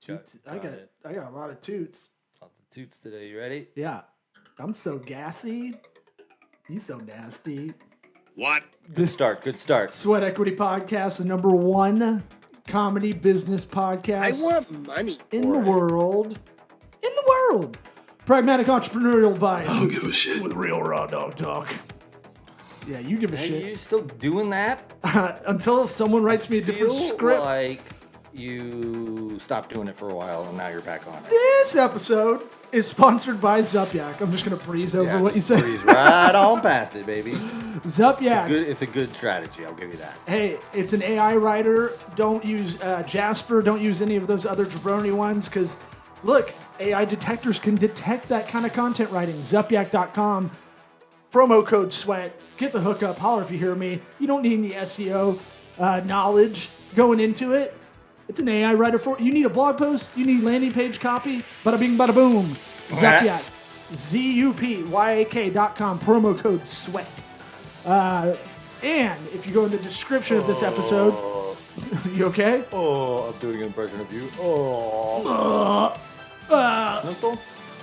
Toots. I got a lot of toots. Lots of toots today. You ready? Yeah. I'm so gassy. You so nasty. What? Good start. Good start. SweatEquity Podcast, the #1 comedy business podcast. I want money in the world. In the world. Pragmatic entrepreneurial advice. I don't give a shit. With real raw dog talk. Yeah, you give a Hey, shit. you still doing that? Until someone writes me a different Feel script. like you stopped doing it for a while and now you're back on it. This episode is sponsored by Zupyak. I'm just going to breeze over what you said. Breeze right on past it, baby. Zupyak. It's a good strategy. I'll give you that. Hey, it's an AI writer. Don't use Jasper. Don't use any of those other jabroni ones because, look, AI detectors can detect that kind of content writing. Zupyak.com. Promo code SWEAT. Get the hookup. Holler if you hear me. You don't need any SEO knowledge going into it. It's an AI writer for you. Need a blog post. You need landing page copy. Bada bing, bada boom. Zupyak. ZUPYAK.com. Promo code SWEAT. And if you go in the description of this episode, you okay? Oh, I'm doing an impression of you. Simple?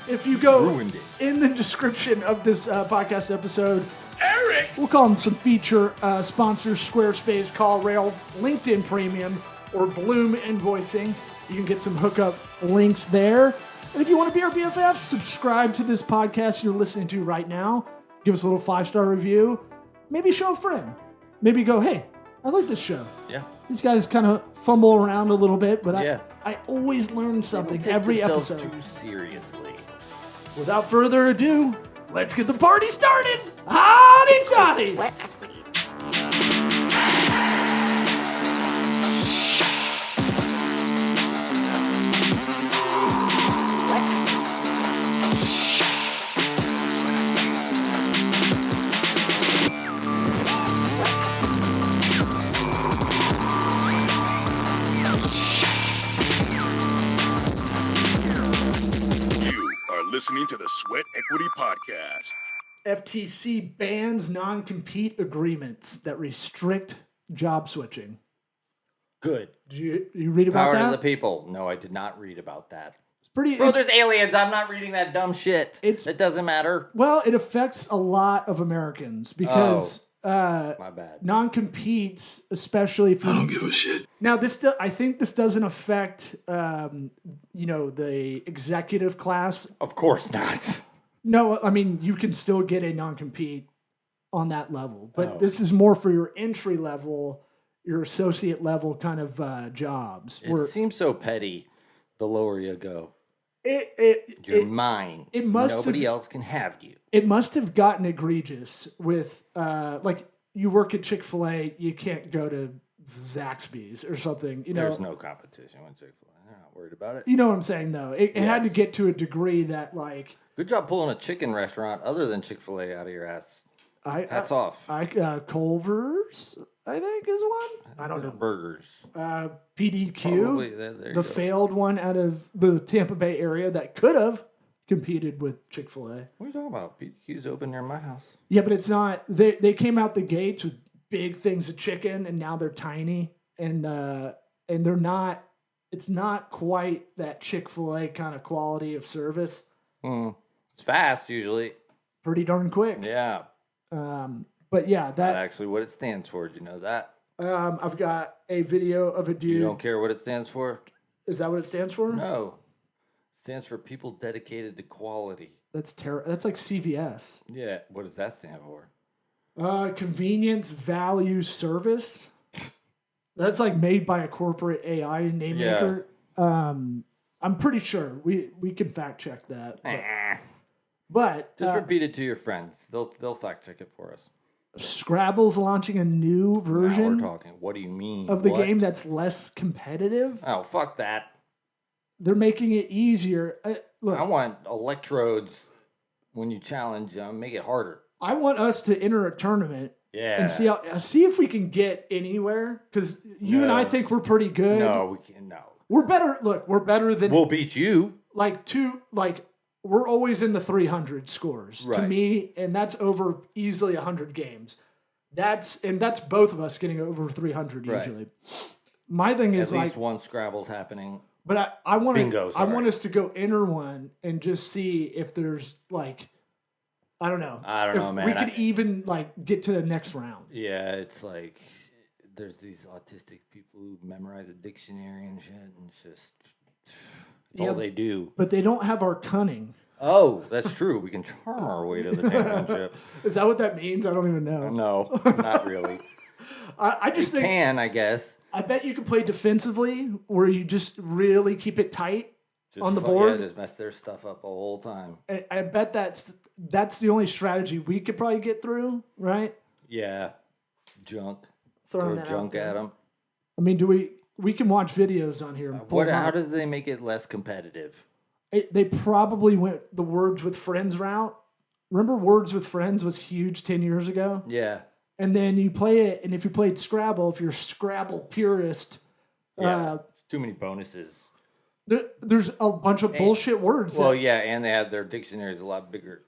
If you go Ruined it. in the description of this podcast episode, Eric! we'll call them some feature sponsors: Squarespace, CallRail, LinkedIn Premium, or Bloom Invoicing. You can get some hookup links there. And if you want to be our BFF, subscribe to this podcast you're listening to right now. Give us a little 5-star review. Maybe show a friend. Maybe go, hey, I like this show. Yeah. These guys kind of fumble around a little bit, but Yeah. I always learn something They don't take every themselves episode. too seriously. Without further ado, let's get the party started. Howdy toddy. Sweat equity. You are listening to the Sweat Equity Podcast. FTC bans non-compete agreements that restrict job switching. Good. Did you read about Power that? to the people. No, I did not read about that. It's pretty. Bro, there's aliens. I'm not reading that dumb shit. It doesn't matter. Well, it affects a lot of Americans because My bad. non-competes, especially if you I don't give a shit. Now, I think this doesn't affect, the executive class. Of course not. No, I mean, you can still get a non-compete on that level. But Oh. this is more for your entry level, your associate level kind of jobs. It seems so petty the lower you go. It You're mine. it must Nobody have- else can have you. must have gotten egregious with, like, you work at Chick-fil-A, you can't go to Zaxby's or something. There's no competition with Chick-fil-A. They're not worried about it. You know what I'm saying, though. It had to Yes. get to a degree that, like, Good job pulling a chicken restaurant other than Chick-fil-A out of your ass. Hats off. Culver's, I think, is one. I don't know. Burgers. PDQ, Probably. There you the go. failed one out of the Tampa Bay area that could have competed with Chick-fil-A. What are you talking about? PDQ's open near my house. Yeah, but it's not. They came out the gates with big things of chicken, and now they're tiny, and they're not. It's not quite that Chick-fil-A kind of quality of service. It's fast usually. Pretty darn quick. Yeah. But yeah, Not that actually what it stands for. Do you know that? I've got a video of a dude. You don't care what it stands for? Is that what it stands for? No. It stands for people dedicated to quality. That's That's like CVS. Yeah. What does that stand for? Convenience, value, service. That's like made by a corporate AI name maker. I'm pretty sure we can fact check that. But Just repeat it to your friends. They'll fact check it for us. Scrabble's launching a new Now version we're talking. What do you mean? of the What? game that's less competitive. Oh, fuck that. They're making it easier. Look, I want electrodes when you challenge them. Make it harder. I want us to enter a tournament Yeah. and see if we can get anywhere. Because you and I No. think we're pretty good. No, we can't. No. We're better. Look, we're better than We'll beat you. we're always in the 300 scores to Right. me, and that's over easily 100 games. That's both of us getting over 300 Right. usually. My thing At is least like one Scrabble's happening. But I want Bingo, I sorry. want us to go enter one and just see if there's like, I don't know. I don't know, man. We could even like get to the next round. Yeah, it's like there's these autistic people who memorize a dictionary and shit, and it's just all they do. But they don't have our cunning. Oh, that's true. We can charm our way to the championship. Is that what that means? I don't even know. No, not really. I just think I guess. I bet you could play defensively where you just really keep it tight on the board. Yeah, just mess their stuff up the whole time. I bet that's the only strategy we could probably get through, right? Yeah, junk. Throwing Throw that junk out there. at them. I mean, we can watch videos on here. And pull them How out. does they make it less competitive? They probably went the Words with Friends route. Remember, Words with Friends was huge 10 years ago? Yeah. And then you play it, and if you played Scrabble, if you're a Scrabble purist, It's too many bonuses. there's a bunch of bullshit words. Well, yeah, and they have their dictionaries a lot bigger.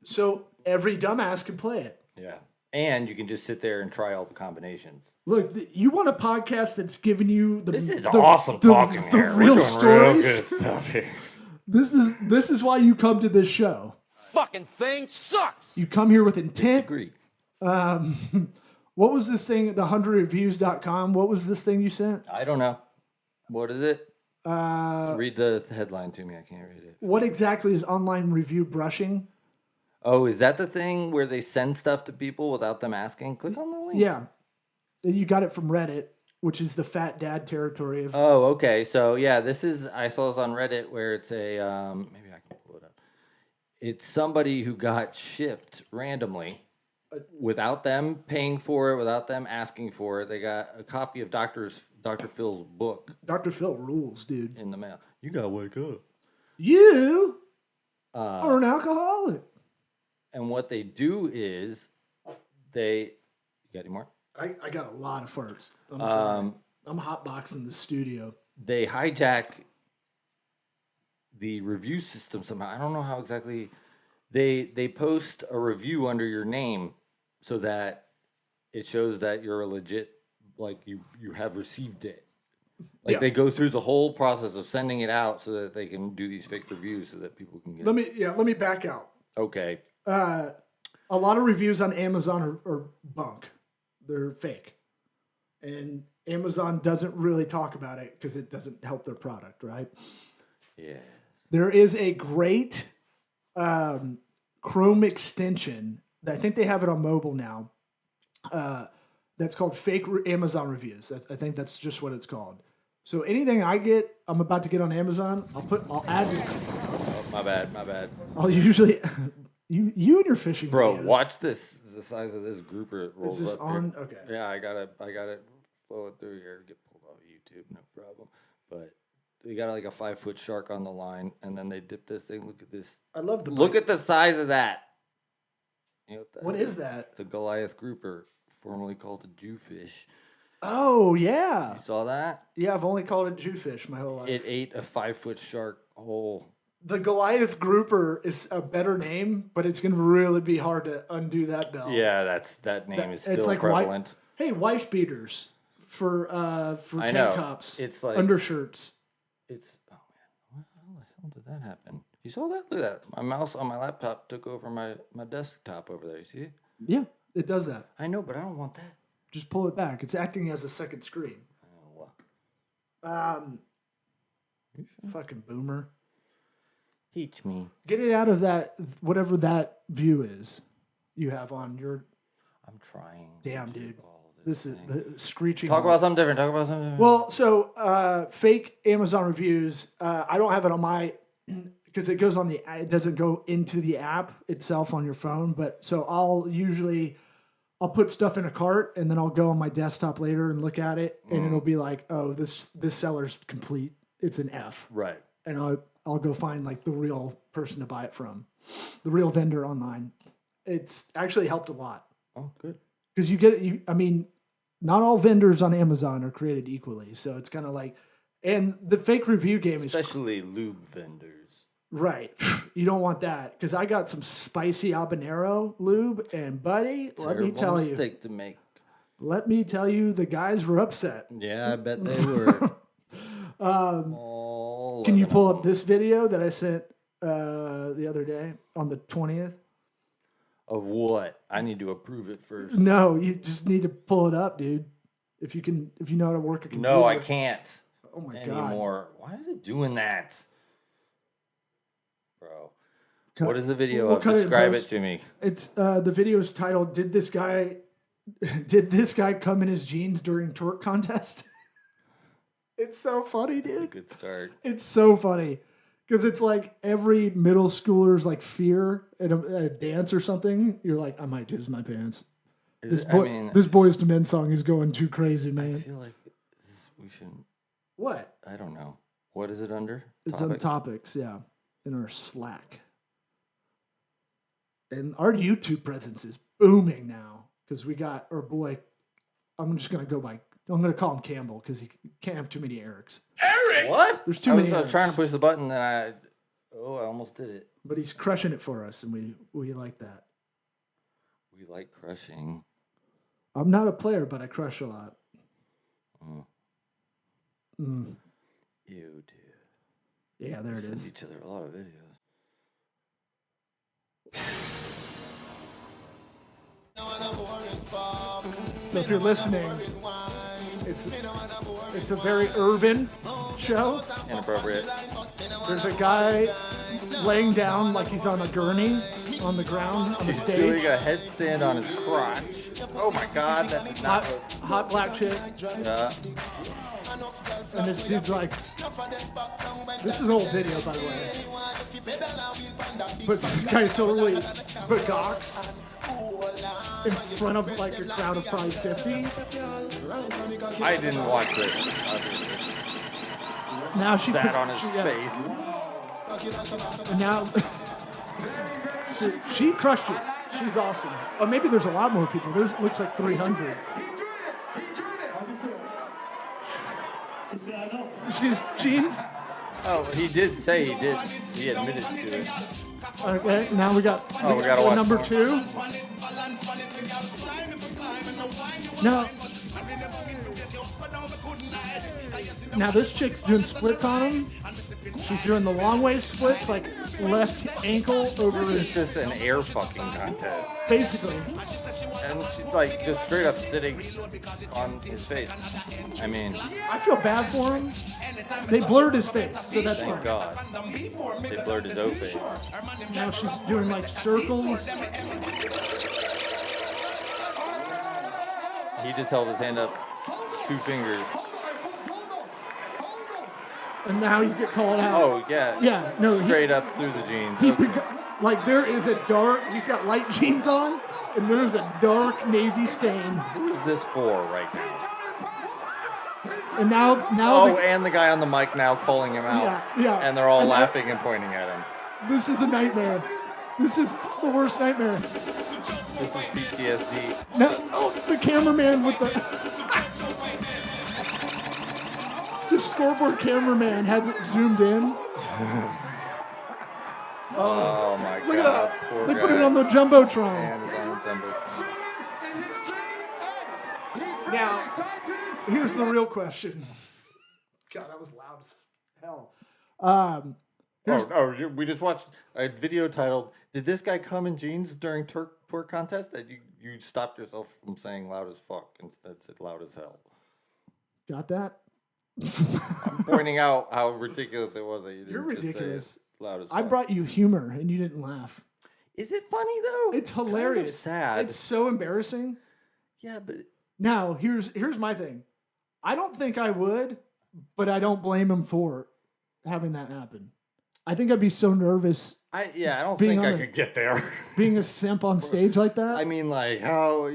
So every dumbass can play it. Yeah. And you can just sit there and try all the combinations. Look, you want a podcast that's giving you the This is awesome talking here. real We're doing stories. real good stuff here. This is why you come to this show. Fucking thing sucks. You come here with intent. Disagree. What was this thing? The 100reviews.com. What was this thing you sent? I don't know. What is it? Read the headline to me. I can't read it. What exactly is online review brushing? Oh, is that the thing where they send stuff to people without them asking? Click on the link. Yeah. You got it from Reddit, which is the fat dad territory of. Oh, okay. So yeah, I saw this on Reddit where it's a maybe I can pull it up. It's somebody who got shipped randomly without them paying for it, without them asking for it. They got a copy of Dr. Phil's book Dr. Phil rules, dude. in the mail. You gotta wake up. You are an alcoholic. And what they do is you got any more? I got a lot of farts. I'm sorry. I'm hotboxing the studio. They hijack the review system somehow. I don't know how exactly. They post a review under your name so that it shows that you're a legit, like you have received it. Like they go through the whole process of sending it out so that they can do these fake reviews so that people can get. Let me back out. Okay. A lot of reviews on Amazon are bunk. They're fake. And Amazon doesn't really talk about it because it doesn't help their product, right? Yeah. There is a great Chrome extension that I think they have it on mobile now. That's called Fake Amazon Reviews. I think that's just what it's called. So anything I'm about to get on Amazon, I'll add. Oh, my bad. I'll usually you and your fishing. Bro, videos. watch this. The size of this grouper. It rolls Is this up on? here. Okay. Yeah, I got it flow it through here. Get pulled off YouTube, no problem. But they got like a 5-foot shark on the line, and then they dip this thing. Look at this. I love the. Look at the size of that. You know What is that? It's a Goliath grouper, formerly called a Jewfish. Oh yeah. You saw that? Yeah, I've only called it Jewfish my whole life. It ate a 5-foot shark whole. The Goliath grouper is a better name, but it's going to really be hard to undo that bell. Yeah, that name is still it's like prevalent. Wife beaters for tank know. tops. It's like undershirts. It's oh man, how the hell did that happen? You saw that? Look at that. My mouse on my laptop took over my desktop over there. You see it? Yeah, it does that. I know, but I don't want that. Just pull it back. It's acting as a second screen. Oh, wow. Fucking boomer. Teach me. Get it out of that, whatever that view is you have on your. I'm trying. Damn, dude. This is the screeching. Talk about something different. Well, so fake Amazon reviews. I don't have it on my because it goes on the. It doesn't go into the app itself on your phone. But so I'll put stuff in a cart and then I'll go on my desktop later and look at it and it'll be like, oh, this seller's complete. It's an F. Right. And I'll go find like the real person to buy it from, the real vendor online. It's actually helped a lot. Oh, good. Because I mean, not all vendors on Amazon are created equally. So it's kind of like, and the fake review game especially lube vendors. Right. You don't want that. Because I got some spicy habanero lube and buddy, let me tell you. Mistake to make. Let me tell you, the guys were upset. Yeah, I bet they were. whole. Can you 11 pull of up them. this video that I sent the other day on the 20th? Of what? I need to approve it first. No, you just need to pull it up, dude. If you know how to work a computer. No, I can't. Oh my god. Anymore. Why is it doing that? Bro. Cut- What is the video we'll of? cut it in Describe it post. to me. It's the video is titled "Did this guy come in his jeans during twerk contest?" It's so funny, That's a dude. good start. It's so funny because it's like every middle schooler's like fear at a dance or something. You're like, I might lose my pants. This Boys to Men song is going too crazy, I man. feel like we shouldn't. What? I don't know. What is it under? It's on topics, yeah, in our Slack. And our YouTube presence is booming now because we got our boy. I'm going to call him Campbell because he can't have too many Erics. Eric! What? There's too many I was trying to Erics. push the button and I almost did it. But he's crushing it for us, and we like that. We like crushing. I'm not a player, but I crush a lot. You do. Yeah, there it Send is. each other a lot of videos. So if you're listening, it's a very urban show. Inappropriate. There's a guy laying down like he's on a gurney on the ground on the She's doing stage. a headstand on his crotch. Oh my god, that did not. Hot black chick. Yeah. And this dude's like, this is an old video, by the way. But this guy totally begawks in front of like a crowd of probably 50. I didn't watch this. Now she Sat puts- on his she- face. And now she crushed it. She's awesome. Oh, maybe there's a lot more people. There's looks like 300. She's jeans. Oh, he did say he did. He admitted to it. Okay, now we got We gotta watch number more. 2. Now this chick's doing splits on him. She's doing the long wave splits, like left ankle over This is his, just an air fucking contest. basically. And she's like just straight up sitting on his face. I mean, I feel bad for him. They blurred his face, so that's thank fine. God. They blurred his O face. Now she's doing like circles. He just held his hand up 2 fingers. And now he's getting called out. Oh, yeah. Yeah, no, Straight up through the jeans. He Okay. like there is a dark. He's got light jeans on, and there's a dark navy stain. Who's this for right now? And now Oh, and the guy on the mic now calling him out. Yeah. And they're all And laughing and pointing at him. this is a nightmare. This is the worst nightmare. This is PTSD. Now, the cameraman with the scoreboard cameraman has it zoomed in. Oh my Look at God. that. Poor They guy. put it on the jumbotron. And it's on the jumbotron. Now, here's the real question. God, that was loud as hell. We just watched a video titled, "Did this guy come in jeans during twerk contest?" That you stopped yourself from saying loud as fuck and instead said loud as hell. Got that? I'm pointing out how ridiculous it was that you You're didn't just ridiculous. say it loud as I fuck. brought you humor and you didn't laugh. Is it funny though? It's Kind of hilarious. sad. It's so embarrassing. Yeah, but Now, here's my thing. I don't think I would, but I don't blame him for having that happen. I think I'd be so nervous I don't Being think I on a- could get there. being a simp on stage like that. I mean, like how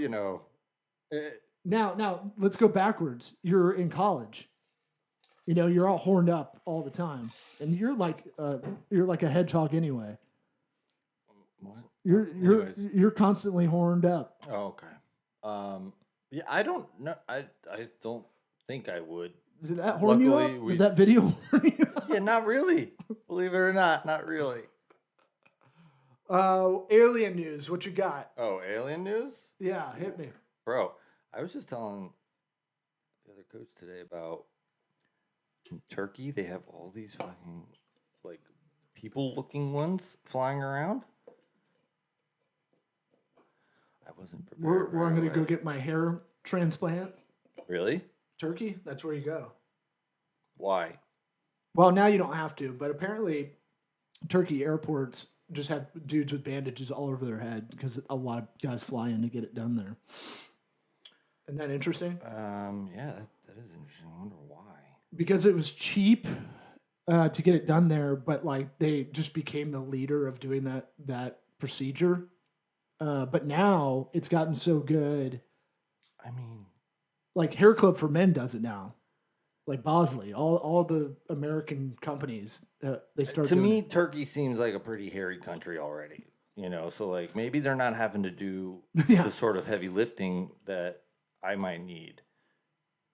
Now, let's go backwards. You're in college. You know, you're all horned up all the time, and you're like a hedgehog anyway. what? You're constantly horned up. Oh, okay. Yeah, I don't know. I don't think I would. Did that horn you Luckily, up? Did that video horn you up? Yeah, not really. Believe it or not really. Alien news. What you got? Oh, alien news? Yeah, hit me. Bro, I was just telling the other coach today about In Turkey, they have all these fucking, like, people-looking ones flying around. I wasn't prepared. Where I'm going to go get my hair transplant. Really? Turkey, that's where you go. Why? Well, now you don't have to, but apparently Turkey airports just have dudes with bandages all over their head because a lot of guys fly in to get it done there. Isn't that interesting? Yeah, that is interesting. I wonder why. Because it was cheap to get it done there, but like they just became the leader of doing that procedure. But now it's gotten so good. I mean, like Hair Club for Men does it now. Like Bosley, all the American companies, they start. To doing me, it. Turkey seems like a pretty hairy country already. You know, so like maybe they're not having to do Yeah. the sort of heavy lifting that I might need.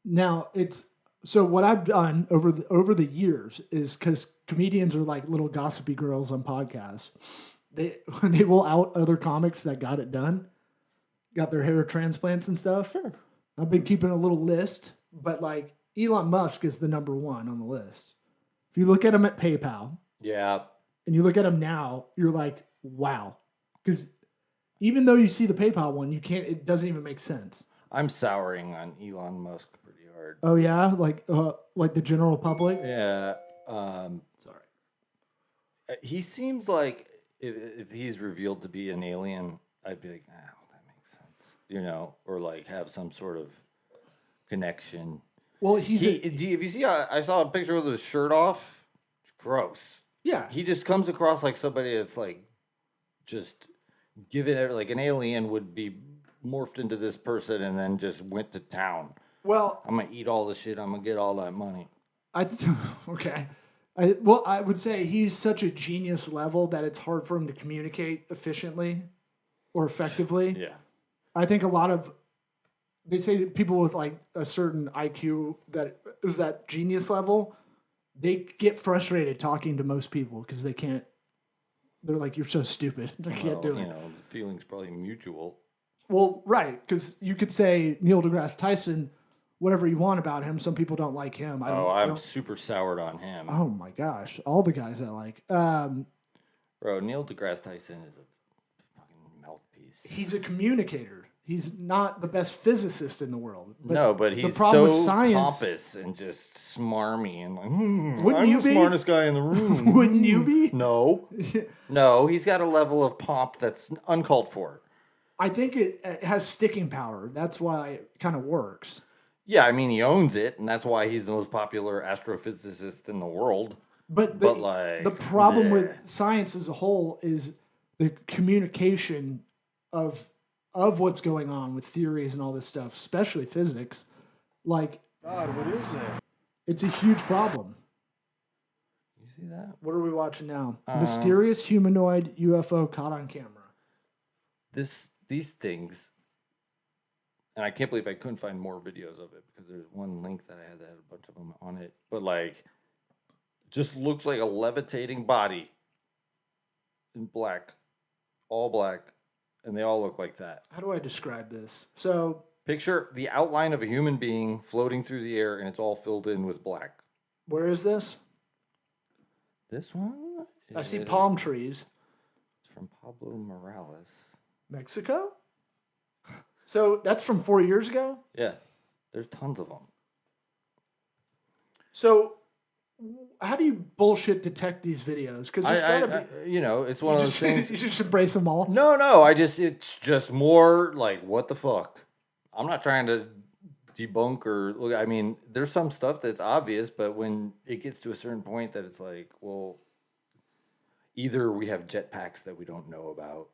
Now it's so what I've done over the years is because comedians are like little gossipy girls on podcasts. They will out other comics that got it done, got their hair transplants and stuff. Sure. I've been keeping a little list, but like Elon Musk is the number one on the list. If you look at him at PayPal, Yeah. and you look at him now, you're like, wow, because even though you see the PayPal one, you can't. It doesn't even make sense. I'm souring on Elon Musk pretty hard. Oh yeah, like the general public. Yeah. Sorry. He seems like if he's revealed to be an alien, I'd be like, that makes sense. You know, or like have some sort of connection. Well, If you see, I saw a picture with his shirt off. It's gross. yeah. He just comes across like somebody that's like, just given it like an alien would be morphed into this person and then just went to town. Well, I'm gonna eat all the shit. I'm gonna get all that money. Okay. I would say he's such a genius level that it's hard for him to communicate efficiently or effectively. Yeah. I think they say that people with like a certain IQ that is that genius level, they get frustrated talking to most people because they can't. They're like, you're so stupid. I can't do it. You know, the feeling's probably mutual. Well, right, because you could say Neil deGrasse Tyson, whatever you want about him. Some people don't like him. I'm super soured on him. Oh my gosh, all the guys I like. Bro, Neil deGrasse Tyson is a fucking mouthpiece. He's a communicator. He's not the best physicist in the world. But he's the problem so with science, pompous and just smarmy and like, Wouldn't I'm you the be? smartest guy in the room. Wouldn't you be? No. No, he's got a level of pomp that's uncalled for. I think it has sticking power. That's why it kind of works. Yeah, I mean, he owns it, and that's why he's the most popular astrophysicist in the world. But like, the problem bleh. with science as a whole is the communication of what's going on with theories and all this stuff, especially physics. Like, God, what is it? it's a huge problem. You see that? What are we watching now? Mysterious humanoid UFO caught on camera. These things, and I can't believe I couldn't find more videos of it because there's one link that I had that had a bunch of them on it. But like, just looks like a levitating body in black, all black, and they all look like that. How do I describe this? So, Picture the outline of a human being floating through the air, and it's all filled in with black. where is this? This one? I see is- palm trees. It's from Pablo Morales. Mexico? So that's from 4 years ago? Yeah, there's tons of them. So how do you bullshit detect these videos? Because it's gotta be. You know, it's one of those things. You just embrace them all. No, it's just more like, what the fuck? I'm not trying to debunk or look. I mean, there's some stuff that's obvious, but when it gets to a certain point that it's like, well, either we have jetpacks that we don't know about,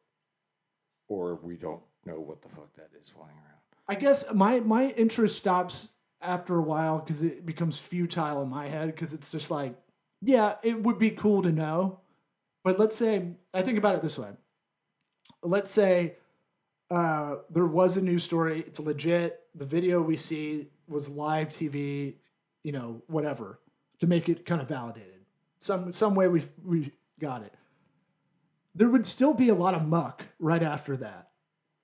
or we don't know what the fuck that is flying around. I guess my interest stops after a while because it becomes futile in my head because it's just like, yeah, it would be cool to know. But let's say, I think about it this way. Let's say there was a news story. It's legit. The video we see was live TV, you know, whatever, to make it kind of validated. Some way we got it. There would still be a lot of muck right after that,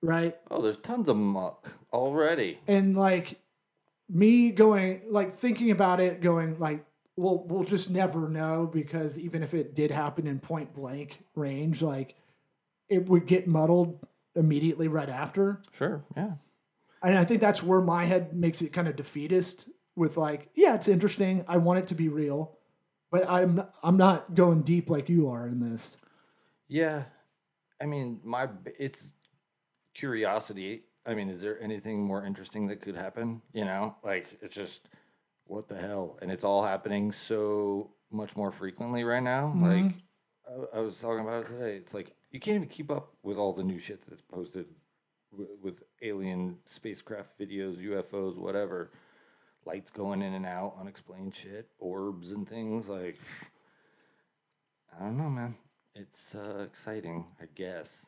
right? Oh, there's tons of muck already. And like me going, like thinking about it, going like, we'll just never know because even if it did happen in point blank range, like it would get muddled immediately right after. Sure, yeah. And I think that's where my head makes it kind of defeatist with like, yeah, it's interesting. I want it to be real, but I'm not going deep like you are in this. Yeah. I mean, it's curiosity. I mean, is there anything more interesting that could happen? You know, like it's just what the hell, and it's all happening so much more frequently right now. Like I was talking about it today. It's like you can't even keep up with all the new shit that's posted with alien spacecraft videos, UFOs, whatever, lights going in and out, unexplained shit, orbs and things. Like I don't know, man. It's exciting, I guess.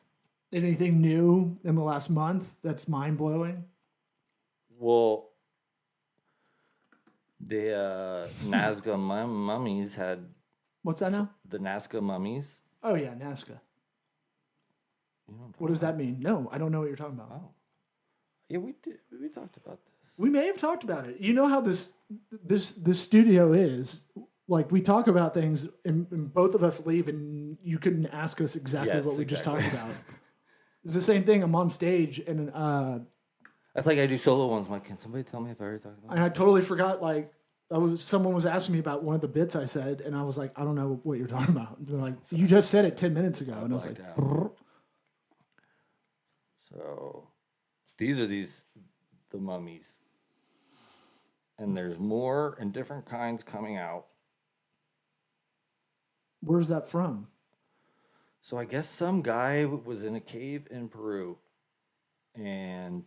Anything new in the last month that's mind blowing? Well, the Nazca mummies had What's that now? the Nazca mummies. Oh yeah, Nazca. You know What does that mean? No, I don't know what you're talking about. Oh, yeah, we did. We talked about this. We may have talked about it. You know how this studio is. Like we talk about things, and both of us leave, and you couldn't ask us exactly Yes, what we just exactly. talked about. It's the same thing. I'm on stage, and That's like I do solo ones. I'm like, can somebody tell me if I already talked about it? I totally forgot. Like someone was asking me about one of the bits I said, and I was like, I don't know what you're talking about. And they're like, you just said it 10 minutes ago, and I was like, blacked out. So these are the mummies, and there's more and different kinds coming out. where's that from? So I guess some guy was in a cave in Peru, and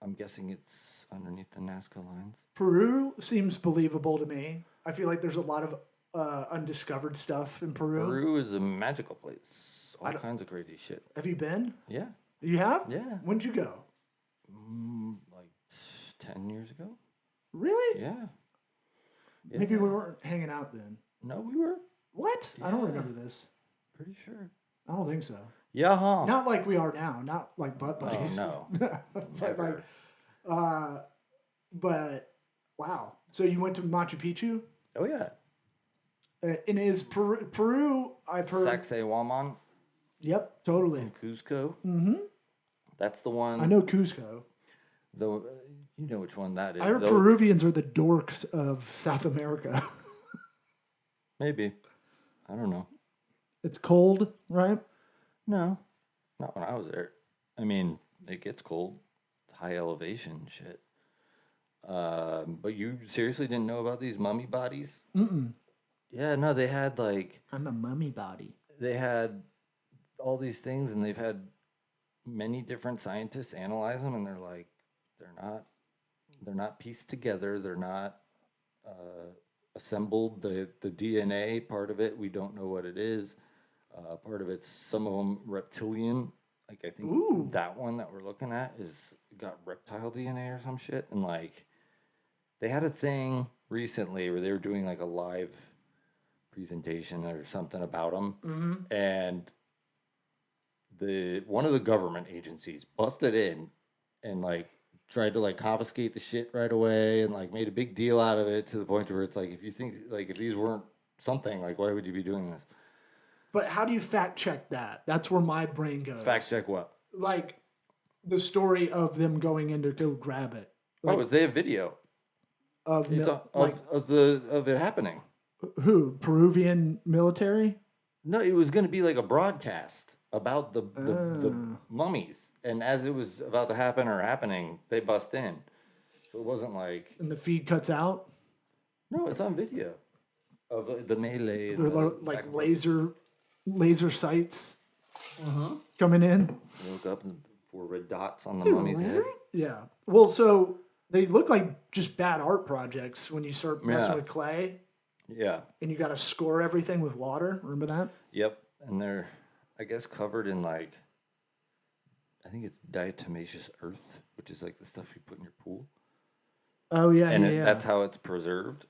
I'm guessing it's underneath the Nazca lines. Peru seems believable to me. I feel like there's a lot of undiscovered stuff in Peru. Peru is a magical place. All kinds of crazy shit. Have you been? Yeah. You have? Yeah. When'd you go? Like 10 years ago? Really? Yeah. Maybe we weren't hanging out then. No, we were. What? I don't Yeah. remember this. Pretty sure. I don't think so. Yeah, huh? Not like we are now. Not like butt Oh, buddies. no. but like, but wow. So you went to Machu Picchu, Oh, yeah. and is Peru? I've heard. Sacsayhuaman Yep, totally. in Cusco. Mm-hmm. That's the one. I know Cusco. You know which one that is. I heard though. Peruvians are the dorks of South America. Maybe. I don't know. It's cold, right? No, not when I was there. I mean, it gets cold. It's high elevation shit. But you seriously didn't know about these mummy bodies? Mm-mm. Yeah, no, they had like I'm a mummy body. they had all these things, and they've had many different scientists analyze them, and they're like, they're not pieced together. They're not assembled. The DNA part of it, we don't know what it is. Part of it's some of them reptilian. Like I think Ooh. that one that we're looking at is got reptile DNA or some shit, and like they had a thing recently where they were doing like a live presentation or something about them, and one of the government agencies busted in and like tried to like confiscate the shit right away and like made a big deal out of it to the point where it's like, if you think like if these weren't something, like why would you be doing this? But how do you fact check that? That's where my brain goes. Fact check what? Like the story of them going in to go grab it. Like, Is they a video of it's like of it happening? who? Peruvian military? No, it was going to be like a broadcast about the mummies, and as it was about to happen or happening, they bust in. So it wasn't like And the feed cuts out. no, it's on video of the melee. They're and like laser sights coming in. You look up and 4 red dots on the mummy's head. Yeah. Well, so they look like just bad art projects when you start messing Yeah. with clay Yeah. and you got to score everything with water. Remember that? Yep. And they're, I guess, covered in like, I think it's diatomaceous earth, which is like the stuff you put in your pool. Oh yeah, And yeah. that's how it's preserved.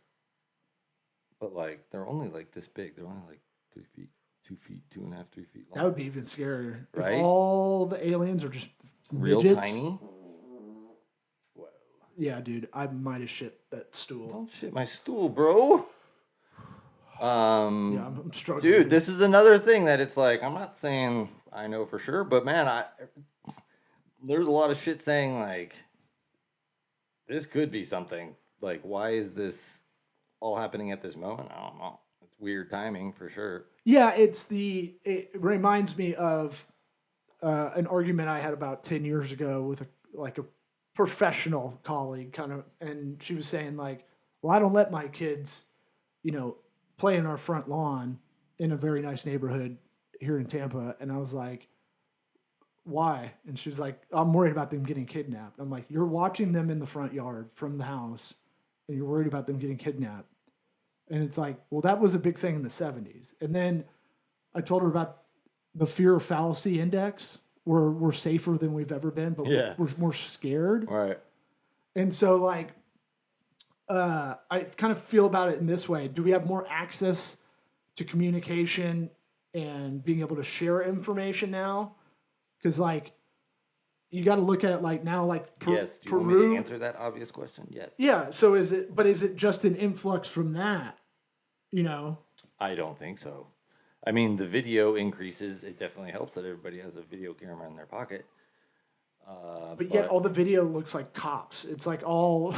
But like, they're only like this big. They're only like 3 feet, 2 feet, 2.5, 3 feet long. That would be even scarier. Right? If all the aliens are just Real midgets. tiny. Whoa. Yeah, dude, I might have shit that stool. Don't shit my stool, bro. Yeah, I'm struggling. Dude, this is another thing that it's like, I'm not saying I know for sure, but man, there's a lot of shit saying like, this could be something. Like, why is this all happening at this moment? I don't know. It's weird timing for sure. Yeah, it reminds me of an argument I had about 10 years ago with a professional colleague kind of, and she was saying like, well, I don't let my kids, play in our front lawn in a very nice neighborhood here in Tampa. And I was like, why? And she was like, I'm worried about them getting kidnapped. I'm like, you're watching them in the front yard from the house and you're worried about them getting kidnapped. And it's like, well, that was a big thing in the 70s. And then I told her about the fear of fallacy index, where we're safer than we've ever been, but we're more scared. Right. And so, like, I kind of feel about it in this way. Do we have more access to communication and being able to share information now? Because, like, you got to look at it like now, like yes. Do you want me to answer that obvious question? Yes. Yeah. So is it just an influx from that? I don't think so. I mean, the video increases. It definitely helps that everybody has a video camera in their pocket. But yet all the video looks like cops. It's like all,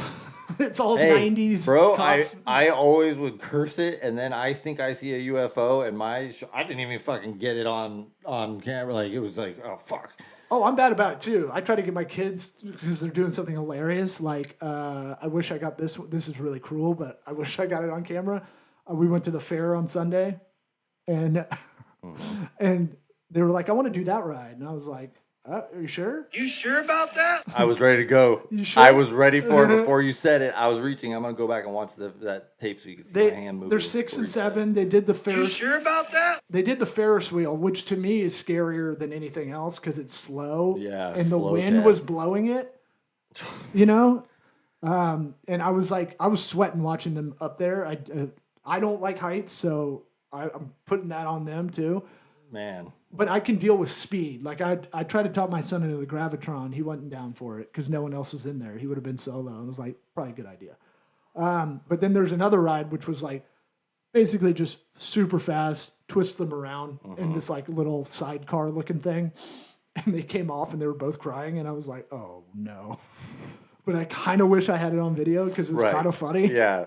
it's all hey, 90s. Bro, cops. I always would curse it, and then I think I see a UFO, and I didn't even fucking get it on camera. Like, it was like, oh, fuck. Oh, I'm bad about it, too. I try to get my kids, because they're doing something hilarious. Like, I wish I got this. This is really cruel, but I wish I got it on camera. We went to the fair on Sunday, and and they were like, I want to do that ride. And I was like, are you sure? You sure about that? I was ready to go. You sure? I was ready for it before you said it. I was reaching. I'm going to go back and watch that tape so you can see my hand moving. They're 6 and 7. They did the Ferris. You sure about that? They did the Ferris wheel, which to me is scarier than anything else because it's slow. Yeah, and the slow wind death. was blowing it. And I was like, I was sweating watching them up there. I don't like heights, so I'm putting that on them too. Man. But I can deal with speed. Like I tried to talk my son into the Gravitron. He wasn't down for it because no one else was in there. He would have been solo. And I was like, probably a good idea. But then there's another ride, which was like basically just super fast, twist them around in this like little sidecar looking thing. And they came off and they were both crying. And I was like, oh no. But I kind of wish I had it on video because it's kind of funny. Yeah.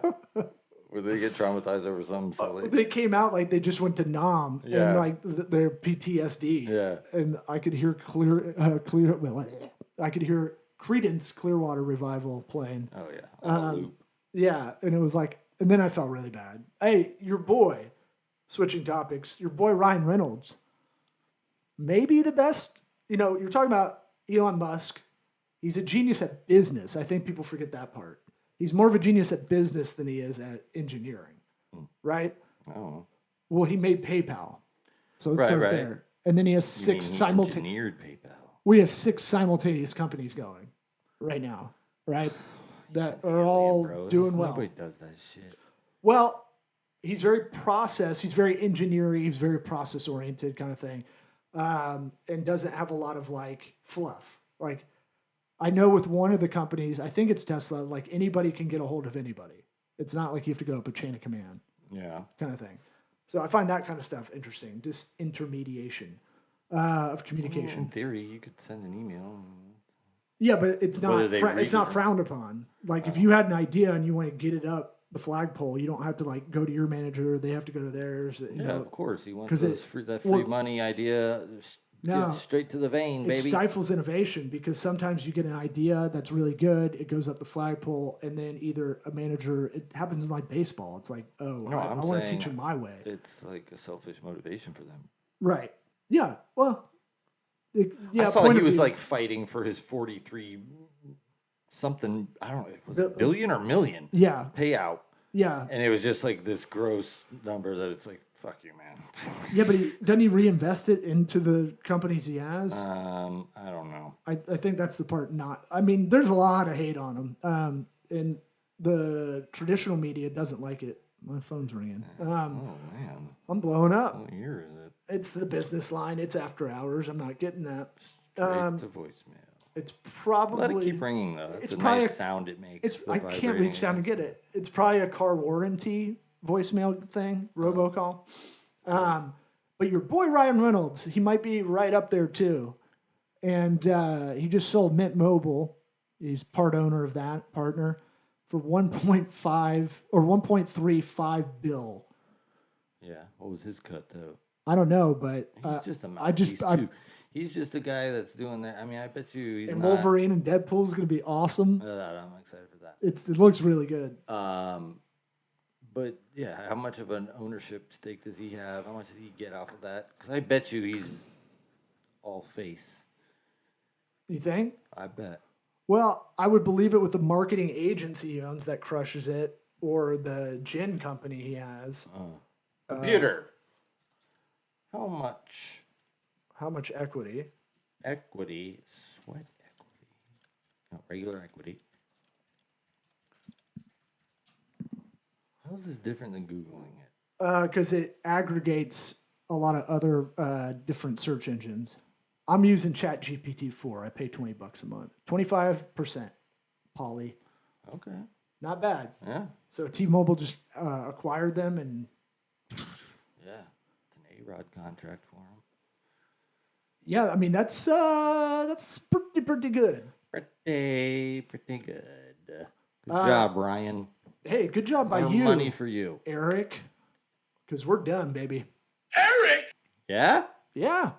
Where they get traumatized over something silly. They came out like they just went to Nam and like their PTSD. Yeah. And I could hear I could hear Creedence Clearwater Revival playing. Oh yeah. On a loop. Yeah, and it was like, and then I felt really bad. Hey, your boy, switching topics, your boy Ryan Reynolds, maybe the best. You're talking about Elon Musk. He's a genius at business. I think people forget that part. He's more of a genius at business than he is at engineering, right? Oh. Well, he made PayPal, so let's start there. And then he has six simultaneous. Engineered PayPal. We have 6 simultaneous companies going right now, right? That are all doing well. Nobody does that shit. Well, he's very he's very engineering, he's very process oriented kind of thing, and doesn't have a lot of like fluff. Like I know with one of the companies, I think it's Tesla, like anybody can get a hold of anybody. It's not like you have to go up a chain of command. Yeah. Kind of thing. So I find that kind of stuff interesting. Disintermediation of communication. In theory, you could send an email. Yeah, but it's not it's not it? frowned upon. Like if you had an idea and you want to get it up the flagpole, you don't have to like go to your manager. They have to go to theirs. You know? Of course. He wants that free money idea. Get straight to the vein, baby. It stifles innovation because sometimes you get an idea that's really good. It goes up the flagpole, and then either a manager. It happens in like baseball. It's like, I want to teach them my way. It's like a selfish motivation for them. Right. Yeah. Well. I saw he was like fighting for his 43 something. I don't know. Was it billion or million? Yeah. Payout. Yeah. And it was just like this gross number that it's like, fuck you, man. Yeah, but doesn't he reinvest it into the companies he has? I don't know. I think that's the part there's a lot of hate on him. And the traditional media doesn't like it. My phone's ringing. Oh, man. I'm blowing up. What year is it? It's the business line. It's after hours. I'm not getting that. Straight to voicemail. It's probably. Let it keep ringing though. It's a probably nice sound it makes. I can't reach down to get it. It's probably a car warranty voicemail thing, robocall. But your boy Ryan Reynolds, he might be right up there too. And he just sold Mint Mobile. He's part owner of that partner for 1.5 or 1.35 bill. Yeah. What was his cut though? I don't know, but He's just a mouthpiece too. He's just a guy that's doing that. I mean, I bet you he's and not. Wolverine and Deadpool is going to be awesome. I'm excited for that. It looks really good. But yeah, how much of an ownership stake does he have? How much does he get off of that? Because I bet you he's all face. You think? I bet. Well, I would believe it with the marketing agency he owns that crushes it, or the gin company he has. Computer. How much? How much equity? Equity, sweat equity, not regular equity. How is this different than Googling it? Because it aggregates a lot of other different search engines. I'm using ChatGPT 4. I pay $20 a month. 25% poly. Okay. Not bad. Yeah. So T-Mobile just acquired them, and Yeah. It's an A-Rod contract for him. yeah, I mean that's pretty good. Pretty good. Good job, Ryan. Hey, good job by More you. money for you. Eric. Because we're done, baby. Eric! Yeah? Yeah.